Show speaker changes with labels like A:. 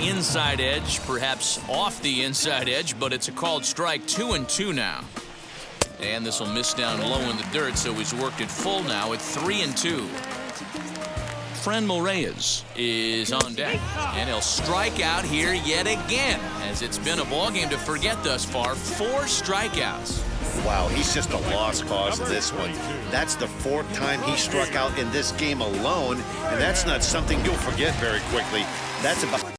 A: inside edge, perhaps off the inside edge, but it's a called strike. 2-2 now. And this will miss down low in the dirt, so he's worked it full now at 3-2. Franmil Reyes is on deck, and he'll strike out here yet again, as it's been a ball game to forget thus far. 4 strikeouts.
B: Wow, he's just a lost cause of this one. That's the 4th time he struck out in this game alone, and that's not something you'll forget very quickly. That's about